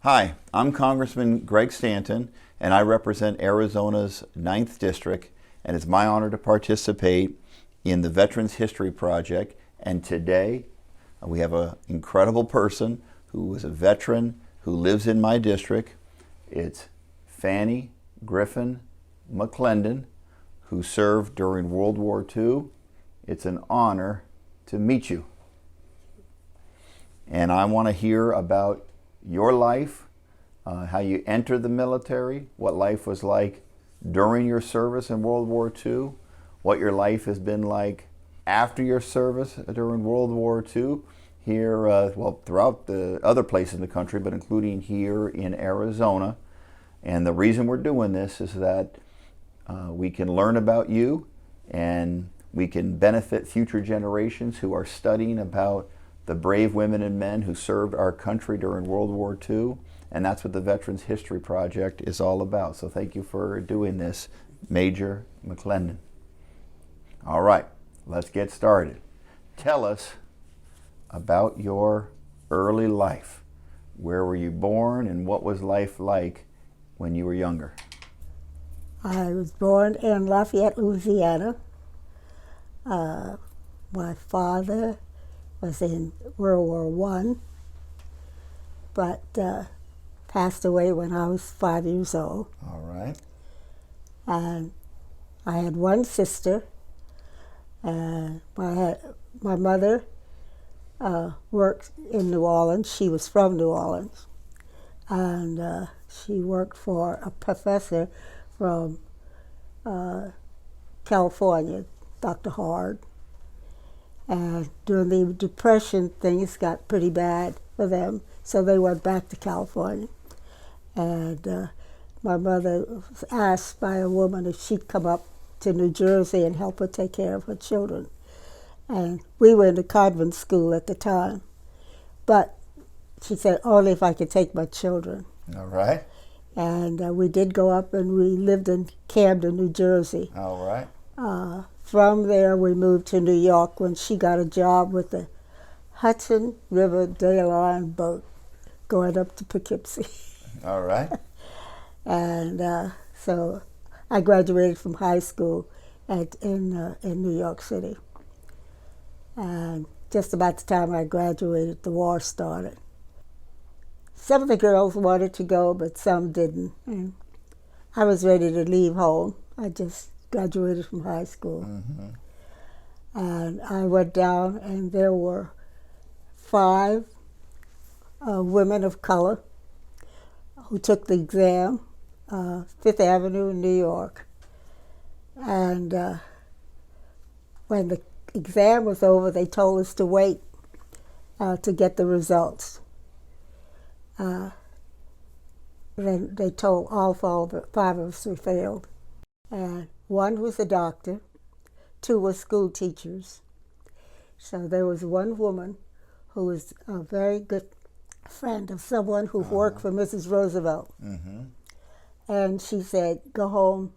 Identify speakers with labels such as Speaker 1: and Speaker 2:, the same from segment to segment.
Speaker 1: Hi, I'm Congressman Greg Stanton, and I represent Arizona's 9th District, and it's my honor to participate in the Veterans History Project. And today, we have an incredible person who is a veteran who lives in my district. It's Fannie Griffin McClendon, who served during World War II. It's an honor to meet you. And I want to hear about your life, how you entered the military, what life was like during your service in World War II, what your life has been like after your service during World War II, here, well, throughout the other places in the country, but including here in Arizona. And the reason we're doing this is that we can learn about you and we can benefit future generations who are studying about the brave women and men who served our country during World War II, and that's what the Veterans History Project is all about. So thank you for doing this, Major McClendon. All right, let's get started. Tell us about your early life. Where were you born, and what was life like when you were younger?
Speaker 2: I was born in Lafayette, Louisiana. My father was in World War I, but passed away when I was 5 years old.
Speaker 1: All right.
Speaker 2: And I had one sister. My mother worked in New Orleans. She was from New Orleans. And she worked for a professor from California, Dr. Hard. And during the Depression, things got pretty bad for them, so they went back to California. And my mother was asked by a woman if she'd come up to New Jersey and help her take care of her children. And we were in the convent school at the time, but she said only if I could take my children.
Speaker 1: All right.
Speaker 2: And we did go up, and we lived in Camden, New Jersey.
Speaker 1: All right.
Speaker 2: From there, we moved to New York when she got a job with the Hudson River Day Line boat going up to Poughkeepsie.
Speaker 1: All right.
Speaker 2: And so I graduated from high school in New York City. And just about the time I graduated, the war started. Some of the girls wanted to go, but some didn't. And I was ready to leave home. I just graduated from high school.
Speaker 1: Mm-hmm.
Speaker 2: And I went down, and there were 5 women of color who took the exam, Fifth Avenue in New York. And when the exam was over, they told us to wait to get the results. Then they told all 5 of us we failed. And 1 was a doctor, 2 were school teachers. So there was 1 woman who was a very good friend of someone who worked for Mrs. Roosevelt.
Speaker 1: Mm-hmm.
Speaker 2: And she said, go home,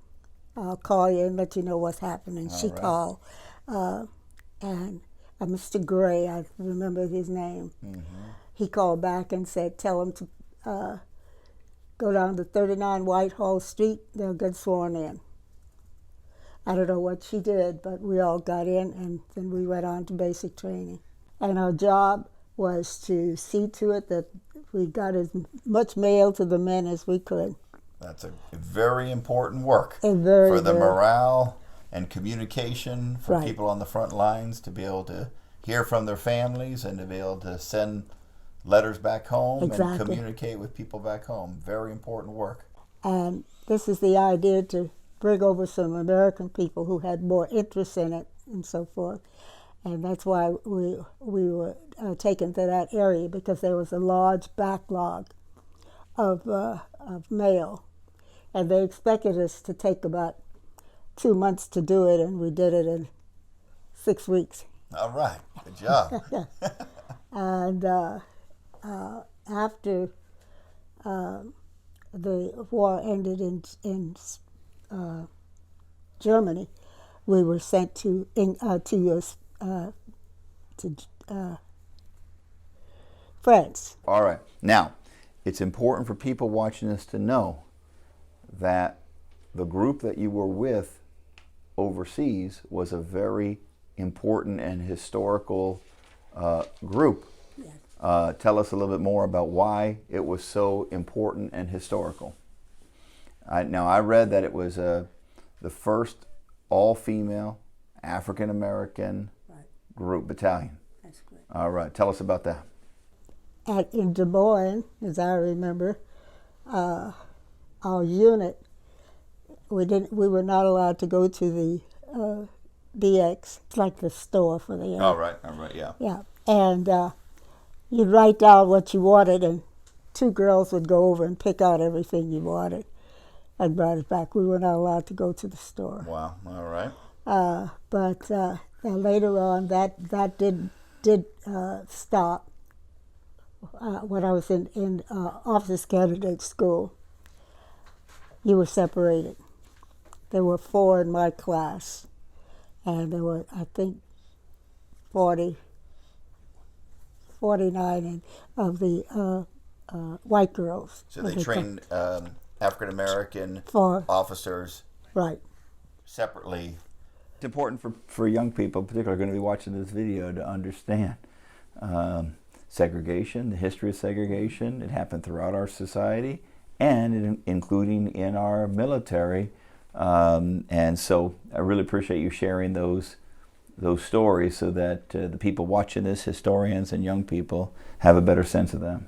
Speaker 2: I'll call you and let you know what's happening. She
Speaker 1: right.
Speaker 2: called. And Mr. Gray, I remember his name, he called back and said, tell him to go down to 39 Whitehall Street, they'll get sworn in. I don't know what she did, but we all got in, and then we went on to basic training. And our job was to see to it that we got as much mail to the men as we could.
Speaker 1: That's a very important work
Speaker 2: For
Speaker 1: the morale and communication for
Speaker 2: Right.
Speaker 1: people on the front lines to be able to hear from their families and to be able to send letters back home and
Speaker 2: Exactly.
Speaker 1: communicate with people back home. Very important work.
Speaker 2: And this is the idea to bring over some American people who had more interest in it and so forth. And that's why we were taken to that area, because there was a large backlog of mail. And they expected us to take about 2 months to do it, and we did it in 6 weeks.
Speaker 1: All right. Good job.
Speaker 2: And after the war ended in Germany, we were sent to France.
Speaker 1: All right. Now, it's important for people watching this to know that the group that you were with overseas was a very important and historical group.
Speaker 2: Yes.
Speaker 1: Tell us a little bit more about why it was so important and historical. Now, I read that it was the first all-female African-American group, battalion.
Speaker 2: That's correct.
Speaker 1: All right, tell us about that.
Speaker 2: In Des Moines, as I remember, our unit, we were not allowed to go to the DX. It's like the store for the.
Speaker 1: All right, yeah.
Speaker 2: Yeah, and you'd write down what you wanted, and two girls would go over and pick out everything you wanted and brought it back. We were not allowed to go to the store.
Speaker 1: Wow, all right.
Speaker 2: But later on, that did stop. When I was in officers candidate school, you were separated. There were 4 in my class, and there were, I think, 49 of the white girls.
Speaker 1: So they trained African American
Speaker 2: For-
Speaker 1: officers
Speaker 2: Right.
Speaker 1: separately. It's important for young people, particularly going to be watching this video, to understand segregation, the history of segregation. It happened throughout our society, and including in our military. And so I really appreciate you sharing those stories so that the people watching this, historians and young people, have a better sense of them.